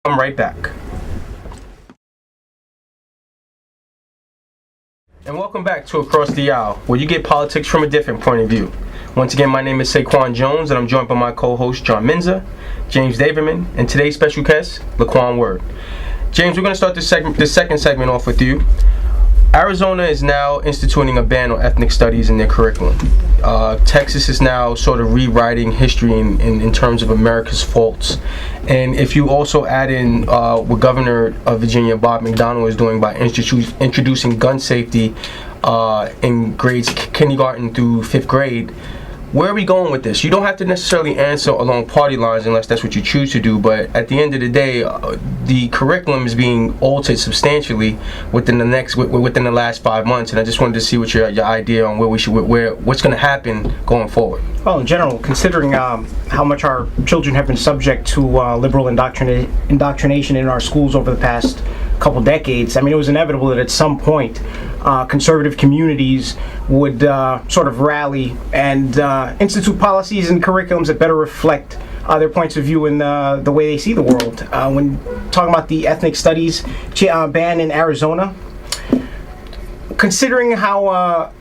I'm right back. And welcome back to Across the Aisle, where you get politics from a different point of view. Once again, my name is Saquan Jones, and I'm joined by my co-host Mensah, James Davermann, and today's special guest, Laquan Word. James, we're going to start this second segment off with you. Arizona is now instituting a ban on ethnic studies in their curriculum. Texas is now sort of rewriting history in terms of America's faults. And if you also add in what Governor of Virginia, Bob McDonnell, is doing by introducing gun safety in grades kindergarten through 5th grade, where are we going with this? You don't have to necessarily answer along party lines unless that's what you choose to do, but at the end of the day, the curriculum is being altered substantially within the last 5 months, and I just wanted to see what your idea on what's going to happen going forward. Well, in general, considering how much our children have been subject to liberal indoctrination in our schools over the past couple decades, I mean, it was inevitable that at some point conservative communities would sort of rally and institute policies and curriculums that better reflect their points of view and the way they see the world. When talking about the ethnic studies ban in Arizona, considering how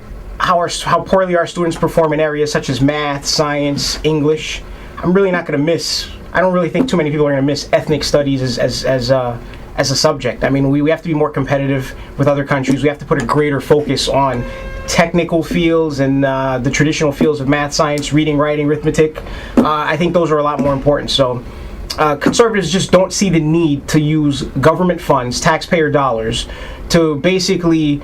poorly our students perform in areas such as math, science, English, I'm really not going to miss. I don't really think too many people are going to miss ethnic studies as a subject. I mean, we have to be more competitive with other countries. We have to put a greater focus on technical fields and the traditional fields of math, science, reading, writing, arithmetic. I think those are a lot more important. So conservatives just don't see the need to use government funds, taxpayer dollars, to basically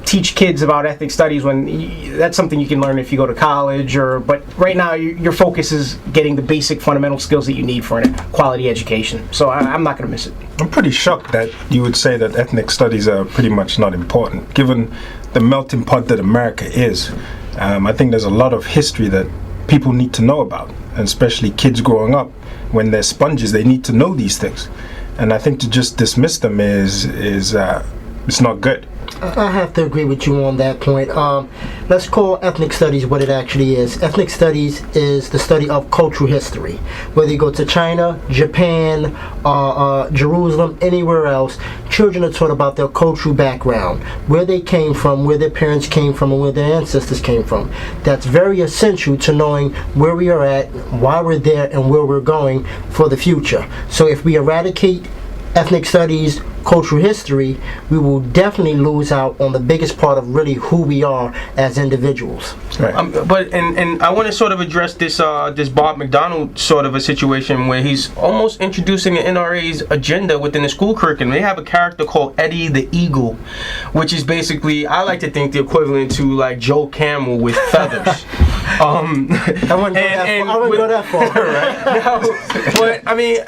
teach kids about ethnic studies when that's something you can learn if you go to college. But right now your focus is getting the basic fundamental skills that you need for a quality education. So I'm not going to miss it. I'm pretty shocked that you would say that ethnic studies are pretty much not important, given the melting pot that America is. I think there's a lot of history that people need to know about, and especially kids growing up. When they're sponges, they need to know these things. And I think to just dismiss them is it's not good. I have to agree with you on that point. Let's call ethnic studies what it actually is. Ethnic studies is the study of cultural history. Whether you go to China, Japan, Jerusalem, anywhere else, children are taught about their cultural background, where they came from, where their parents came from, and where their ancestors came from. That's very essential to knowing where we are at, why we're there, and where we're going for the future. So if we eradicate ethnic studies, cultural history, we will definitely lose out on the biggest part of really who we are as individuals. Right. But I want to sort of address this Bob McDonnell sort of a situation where he's almost introducing the NRA's agenda within the school curriculum. They have a character called Eddie the Eagle, which is basically, I like to think, the equivalent to like Joe Camel with feathers. I wouldn't go that far. Right? Now, but I mean,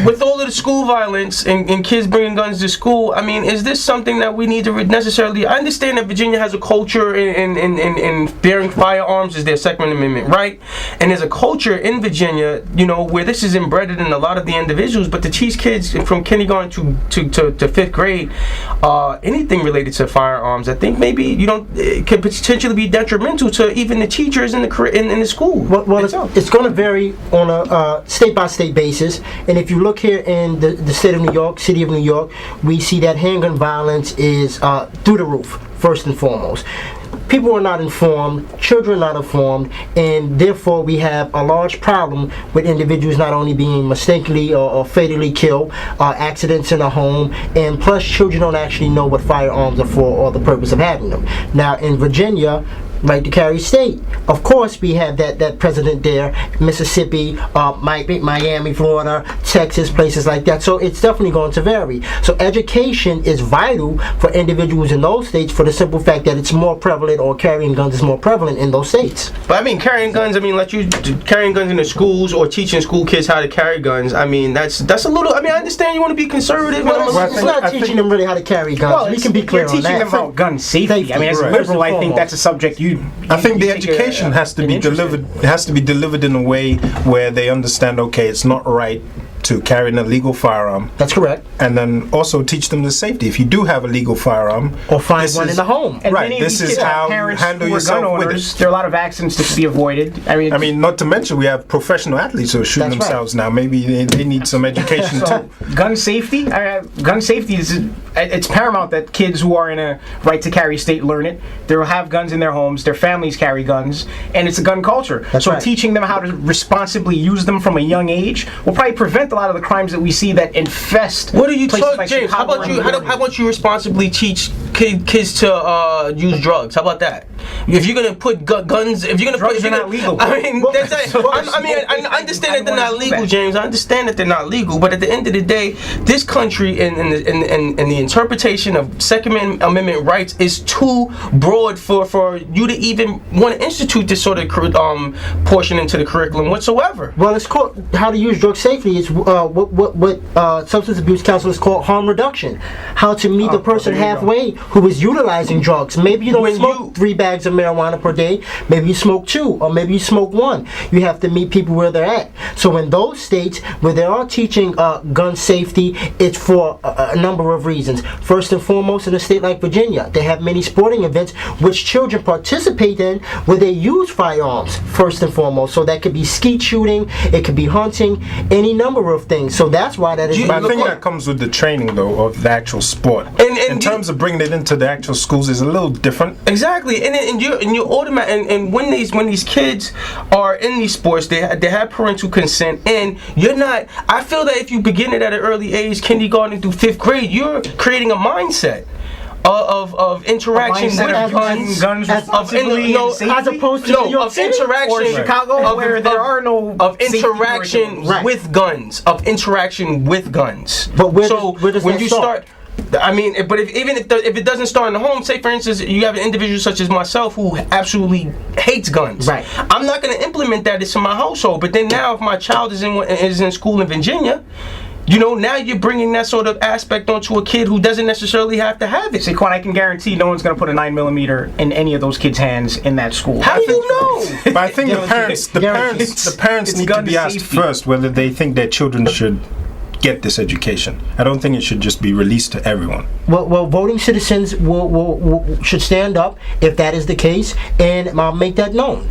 with all of the school violence and kids bringing guns to school, I mean, is this something that we need to necessarily? I understand that Virginia has a culture in bearing firearms is their Second Amendment right, and there's a culture in Virginia, you know, where this is embedded in a lot of the individuals. But to teach kids from kindergarten to 5th grade anything related to firearms, I think maybe it could potentially be detrimental to even the teachers in the school. Well, it's going to vary on a state-by-state basis, and if you look here in the state of New York, city of New York, we see that handgun violence is through the roof, first and foremost. People are not informed, children are not informed, and therefore we have a large problem with individuals not only being mistakenly or fatally killed, accidents in the home, and plus children don't actually know what firearms are for or the purpose of having them. Now in Virginia, right to carry state, of course we have that president there, Mississippi, Miami, Florida, Texas, places like that. So it's definitely going to vary. So education is vital for individuals in those states for the simple fact that it's more prevalent, or carrying guns is more prevalent in those states. But I mean, carrying guns, I mean, carrying guns in the schools or teaching school kids how to carry guns, I mean, that's a little, I mean, I understand you want to be conservative. It's not teaching them really how to carry guns. Well, we can be clear on that. You're teaching them about gun safety. I mean, as a liberal, I think that's a subject I think the education has to be delivered in a way where they understand, okay, it's not right to carrying a legal firearm. That's correct. And then also teach them the safety. If you do have a legal firearm, Or find one in the home. And Right, many of this these is kids have how you parents handle who are yourself gun with owners. it. There are a lot of accidents to be avoided. I mean, not to mention we have professional athletes who are shooting That's right. themselves now. Maybe they need some education so too. gun safety. Gun safety is it's paramount that kids who are in a right to carry state learn it. They'll have guns in their homes. Their families carry guns, and it's a gun culture. That's so right. teaching them how to responsibly use them from a young age will probably prevent a lot of the crimes that we see that infest. What are you places talking, like James? How Chicago about and you? New York. How about you responsibly teach kids to use drugs? How about that? If you're gonna put guns, if you're gonna Drugs put, are not legal. I mean, that's I understand that they're not legal, James. I understand that they're not legal, but at the end of the day, this country and the interpretation of Second Amendment rights is too broad for you to even want to institute this sort of portion into the curriculum whatsoever. Well, it's called how to use drugs safely. It's what substance abuse counselors call harm reduction. How to meet the person there you go. halfway who is utilizing drugs. Maybe you don't When smoke 3 bags of marijuana per day. Maybe you smoke 2, or maybe you smoke 1. You have to meet people where they're at. So in those states where they are teaching gun safety, it's for a number of reasons. First and foremost, in a state like Virginia, they have many sporting events which children participate in where they use firearms, first and foremost. So that could be skeet shooting, it could be hunting, any number of things. So that's why that is. But I think that comes with the training, though, of the actual sport. In terms of bringing it into the actual schools, is a little different. Exactly, and you're automatic. And when these kids are in these sports, they have parental consent, and you're not. I feel that if you begin it at an early age, kindergarten through 5th grade, you're creating a mindset of interaction with guns responsibly and safely? as opposed to New York of City interaction or Chicago, where there are no of safety interaction curriculums. Right. with guns, of interaction with guns. But where does when that you start? I mean, but if it doesn't start in the home, say for instance you have an individual such as myself who absolutely hates guns. Right. I'm not going to implement that into my household. But then now, if my child is in school in Virginia, now you're bringing that sort of aspect onto a kid who doesn't necessarily have to have it. Saquan, I can guarantee no one's going to put a 9mm in any of those kids' hands in that school. How do you know? But I think the parents need to gun be asked safety. first whether they think their children should get this education. I don't think it should just be released to everyone. Well, voting citizens should stand up if that is the case and make that known.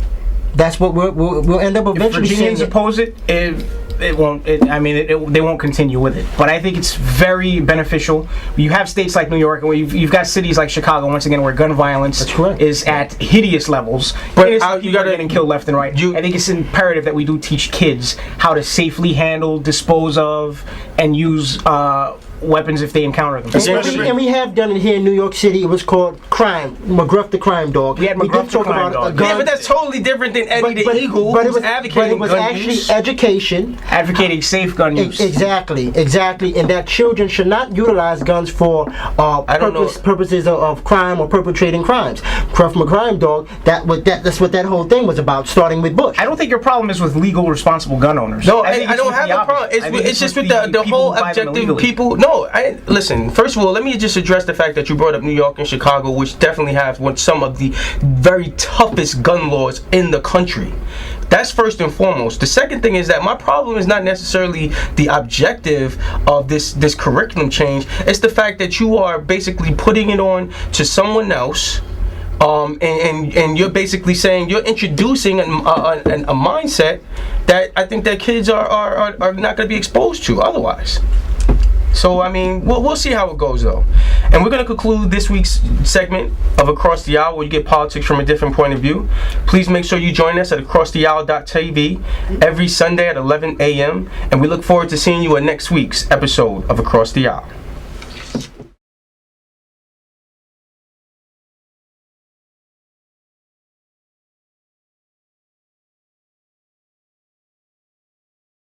That's what we'll end up If eventually Virginians seeing. oppose it, it won't. They won't continue with it. But I think it's very beneficial. You have states like New York, and you've got cities like Chicago, once again, where gun violence That's correct. is at hideous levels. But Innocent you people are gotta- getting killed left and right. I think it's imperative that we do teach kids how to safely handle, dispose of, and use weapons if they encounter them. And we have done it here in New York City. It was called crime. McGruff the crime dog. We had did McGruff the talk crime about dog. a gun. Yeah, but that's totally different than Eddie the Eagle, but it who's was advocating gun actually use. education. Advocating safe gun use. Exactly, and that children should not utilize guns for purposes of crime or perpetrating crimes. Gruff McCrime dog. That's what that whole thing was about. Starting with Bush. I don't think your problem is with legal, responsible gun owners. No, think I it's don't with have the a problem. opposite. I think It's just with the the people whole who buy them objective illegally. people. No, listen. First of all, let me just address the fact that you brought up New York and Chicago, which definitely have some of the very toughest gun laws in the country. That's first and foremost. The second thing is that my problem is not necessarily the objective of this curriculum change. It's the fact that you are basically putting it on to someone else. And you're basically saying you're introducing a mindset that I think that kids are not going to be exposed to otherwise. So, I mean, we'll see how it goes, though. And we're going to conclude this week's segment of Across the Aisle, where you get politics from a different point of view. Please make sure you join us at acrosstheaisle.tv every Sunday at 11 a.m. And we look forward to seeing you in next week's episode of Across the Aisle.